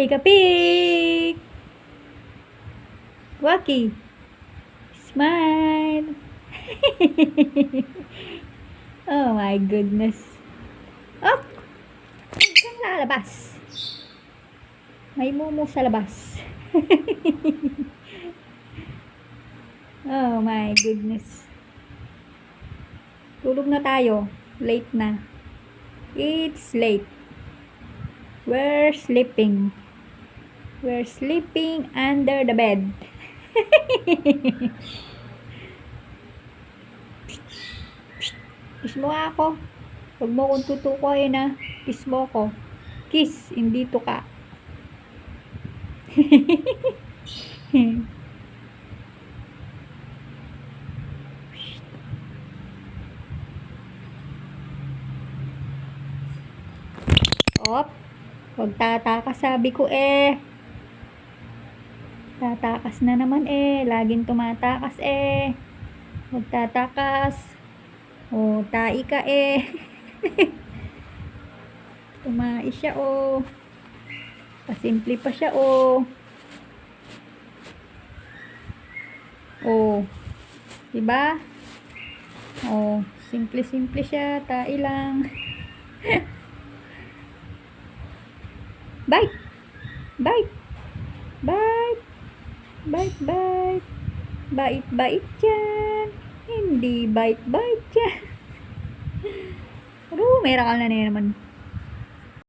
Take a peek! Wacky! Smile! Oh my goodness! Oh! Huwag kang lalabas! May mumu sa labas. Oh my goodness. Tulog na tayo. Late na. It's late. We're sleeping. We're sleeping under the bed. Kiss mo ako. Huwag mo kong tutukoy na. Kiss mo ko. Kiss, hindi tuka. Op, huwag tatakas, sabi ko eh. Tatakas na naman eh. Laging tumatakas eh. Huwag tatakas. O, tai ka eh. Tumai siya oh. Pasimple pa siya oh. Oh. Diba? Oh, simple-simple siya. Tai lang. Bite! Bite! Bite! Bite, bite! Bite, bite dyan! Hindi bite, bite dyan! Pero, may rakal na naman.